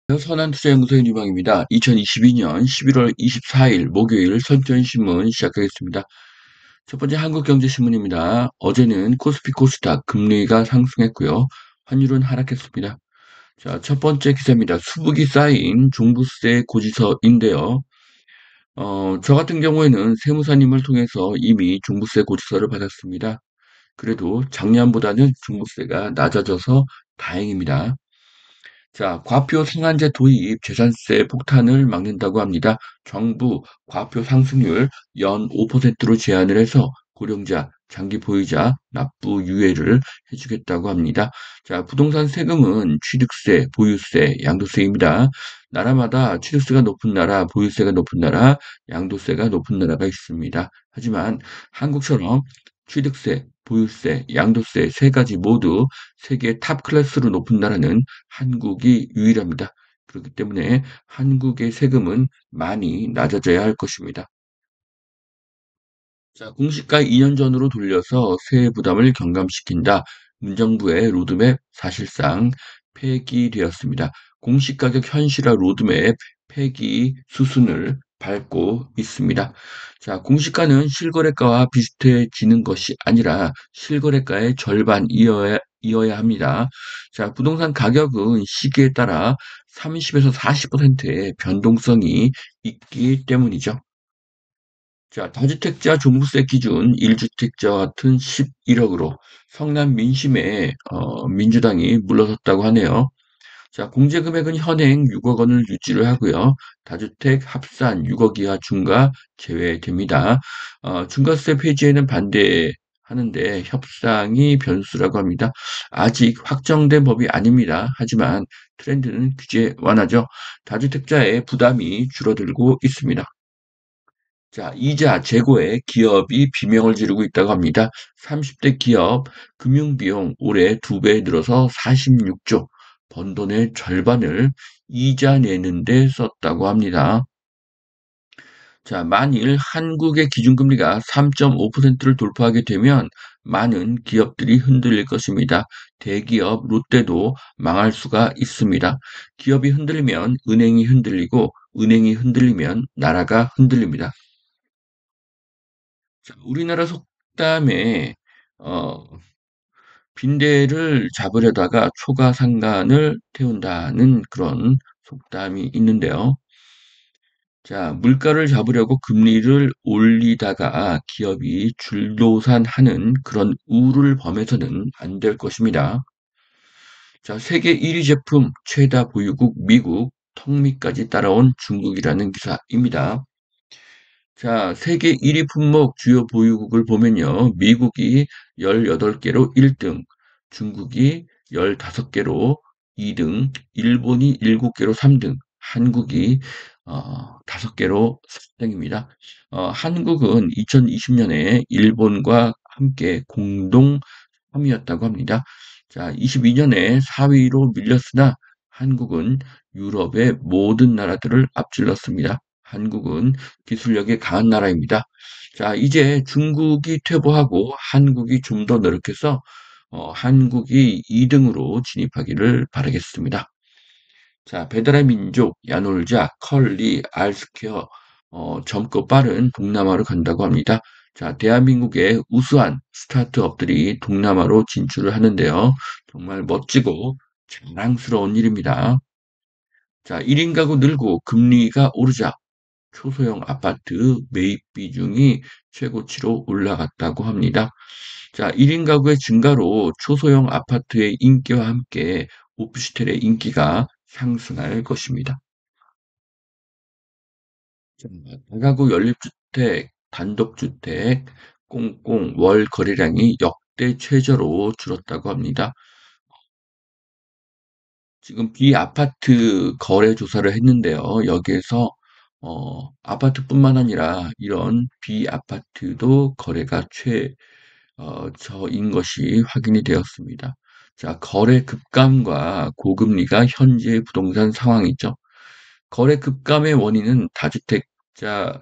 선한투자연구소의 유방입니다. 2022년 11월 24일 목요일 선전신문 시작하겠습니다. 첫 번째 한국경제신문입니다. 어제는 코스피 코스닥 금리가 상승했고요. 환율은 하락했습니다. 자, 첫 번째 기사입니다. 수북이 쌓인 종부세 고지서인데요. 저 같은 경우에는 세무사님을 통해서 이미 종부세 고지서를 받았습니다. 그래도 작년보다는 종부세가 낮아져서 다행입니다. 자, 과표 상한제 도입 재산세 폭탄을 막는다고 합니다. 정부 과표 상승률 연 5%로 제한을 해서 고령자, 장기 보유자 납부 유예를 해주겠다고 합니다. 자, 부동산 세금은 취득세, 보유세, 양도세입니다. 나라마다 취득세가 높은 나라, 보유세가 높은 나라, 양도세가 높은 나라가 있습니다. 하지만 한국처럼 취득세, 보유세, 양도세 세 가지 모두 세계 탑 클래스로 높은 나라는 한국이 유일합니다. 그렇기 때문에 한국의 세금은 많이 낮아져야 할 것입니다. 자, 공시가 2년 전으로 돌려서 세액 부담을 경감시킨다. 문정부의 로드맵 사실상 폐기되었습니다. 공시가격 현실화 로드맵 폐기 수순을 밟고 있습니다. 자, 공시가는 실거래가와 비슷해지는 것이 아니라 실거래가의 절반이어야 합니다. 자, 부동산 가격은 시기에 따라 30에서 40%의 변동성이 있기 때문이죠. 자, 다주택자 종부세 기준 1주택자와 같은 11억으로 성남 민심에 민주당이 물러섰다고 하네요. 자, 공제 금액은 현행 6억 원을 유지를 하고요. 다주택 합산 6억 이하 중과 제외됩니다. 중과세 폐지에는 반대하는데 협상이 변수라고 합니다. 아직 확정된 법이 아닙니다. 하지만 트렌드는 규제 완화죠. 다주택자의 부담이 줄어들고 있습니다. 자, 이자 재고에 기업이 비명을 지르고 있다고 합니다. 30대 기업 금융비용 올해 2배 늘어서 46조, 번 돈의 절반을 이자 내는 데 썼다고 합니다. 자, 만일 한국의 기준금리가 3.5%를 돌파하게 되면 많은 기업들이 흔들릴 것입니다. 대기업 롯데도 망할 수가 있습니다. 기업이 흔들리면 은행이 흔들리고 은행이 흔들리면 나라가 흔들립니다. 자, 우리나라 속담에 어, 빈대를 잡으려다가 초가상간을 태운다는 그런 속담이 있는데요. 자, 물가를 잡으려고 금리를 올리다가 기업이 줄도산하는 그런 우를 범해서는 안 될 것입니다. 자, 세계 1위 제품 최다 보유국 미국, 턱밑까지 따라온 중국이라는 기사입니다. 자, 세계 1위 품목 주요 보유국을 보면요. 미국이 18개로 1등, 중국이 15개로 2등, 일본이 7개로 3등, 한국이 5개로 4등입니다. 한국은 2020년에 일본과 함께 공동 3위였다고 합니다. 자, 22년에 4위로 밀렸으나 한국은 유럽의 모든 나라들을 앞질렀습니다. 한국은 기술력이 강한 나라입니다. 자, 이제 중국이 퇴보하고 한국이 좀 더 노력해서 한국이 2등으로 진입하기를 바라겠습니다. 자, 배달의 민족, 야놀자, 컬리, 알스케어, 젊고 빠른 동남아로 간다고 합니다. 자, 대한민국의 우수한 스타트업들이 동남아로 진출을 하는데요. 정말 멋지고 자랑스러운 일입니다. 자, 1인 가구 늘고 금리가 오르자 초소형 아파트 매입 비중이 최고치로 올라갔다고 합니다. 자, 1인 가구의 증가로 초소형 아파트의 인기와 함께 오피스텔의 인기가 상승할 것입니다. 자, 다가구 연립주택, 단독주택, 공공 월 거래량이 역대 최저로 줄었다고 합니다. 지금 비아파트 거래 조사를 했는데요. 여기에서 아파트뿐만 아니라 이런 비아파트도 거래가 저인 것이 확인이 되었습니다. 자, 거래 급감과 고금리가 현재의 부동산 상황이죠. 거래 급감의 원인은 다주택 자,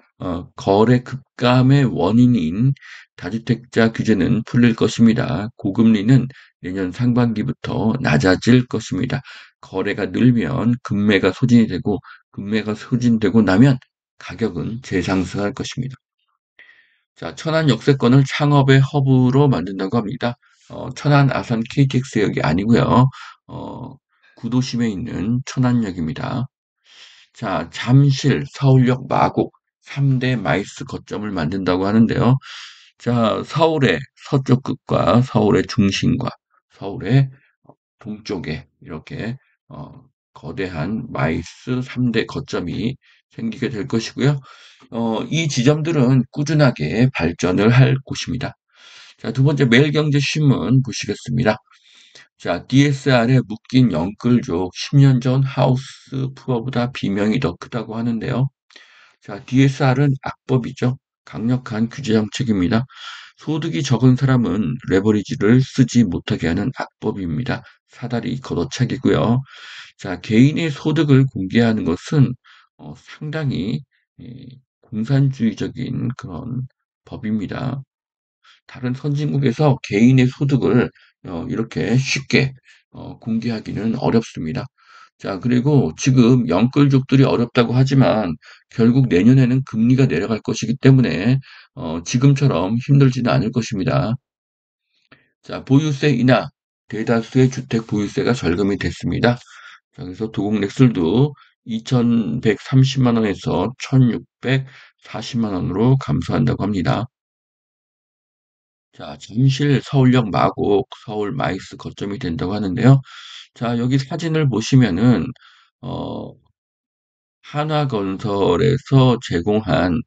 거래 급감의 원인인 다주택자 규제는 풀릴 것입니다. 고금리는 내년 상반기부터 낮아질 것입니다. 거래가 늘면 금매가 소진이 되고, 금매가 소진되고 나면 가격은 재상승할 것입니다. 자, 천안 역세권을 창업의 허브로 만든다고 합니다. 천안 아산 KTX역이 아니고요. 어, 구도심에 있는 천안역입니다. 자, 잠실, 서울역, 마곡 3대 마이스 거점을 만든다고 하는데요. 자, 서울의 서쪽 끝과 서울의 중심과 서울의 동쪽에 이렇게 어, 거대한 마이스 3대 거점이 생기게 될 것이고요. 이 지점들은 꾸준하게 발전을 할 곳입니다. 자, 두 번째 매일경제신문 보시겠습니다. 자, DSR에 묶인 영끌족 10년 전 하우스 푸어보다 비명이 더 크다고 하는데요. 자, DSR은 악법이죠. 강력한 규제 정책입니다. 소득이 적은 사람은 레버리지를 쓰지 못하게 하는 악법입니다. 사다리 걷어차기고요. 자, 개인의 소득을 공개하는 것은 상당히 공산주의적인 그런 법입니다. 다른 선진국에서 개인의 소득을 이렇게 쉽게 공개하기는 어렵습니다. 자, 그리고 지금 영끌족들이 어렵다고 하지만 결국 내년에는 금리가 내려갈 것이기 때문에 지금처럼 힘들지는 않을 것입니다. 자, 보유세 인하, 대다수의 주택 보유세가 절감이 됐습니다. 자, 그래서 도곡 렉술도 2,130만 원에서 1,640만 원으로 감소한다고 합니다. 자, 잠실, 서울역, 마곡, 서울 마이스 거점이 된다고 하는데요. 자, 여기 사진을 보시면은 어, 한화건설에서 제공한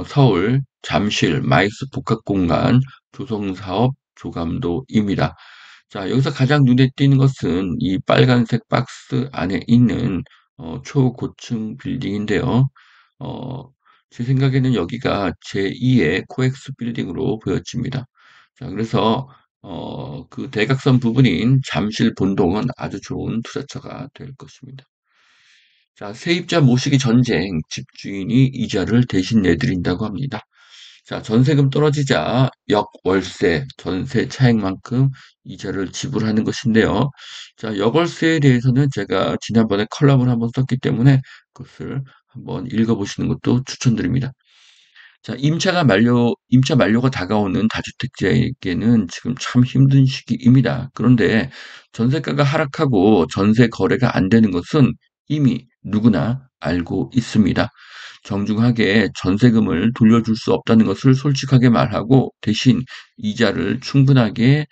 서울, 잠실, 마이스 복합공간 조성사업 조감도입니다. 자, 여기서 가장 눈에 띄는 것은 이 빨간색 박스 안에 있는 초고층 빌딩인데요. 어, 제 생각에는 여기가 제2의 코엑스 빌딩으로 보여집니다. 자, 그래서 그 대각선 부분인 잠실 본동은 아주 좋은 투자처가 될 것입니다. 자, 세입자 모시기 전쟁, 집주인이 이자를 대신 내드린다고 합니다. 자, 전세금 떨어지자 역월세, 전세 차익만큼 이자를 지불하는 것인데요. 자, 역월세에 대해서는 제가 지난번에 컬럼을 한번 썼기 때문에 그것을 한번 읽어보시는 것도 추천드립니다. 자, 임차 만료가 다가오는 다주택자에게는 지금 참 힘든 시기입니다. 그런데 전세가가 하락하고 전세 거래가 안 되는 것은 이미 누구나 알고 있습니다. 정중하게 전세금을 돌려줄 수 없다는 것을 솔직하게 말하고 대신 이자를 충분하게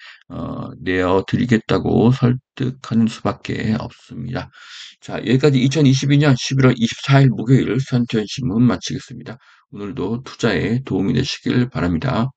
내어 드리겠다고 설득하는 수밖에 없습니다. 자, 여기까지 2022년 11월 24일 목요일 선태현 신문 마치겠습니다. 오늘도 투자에 도움이 되시길 바랍니다.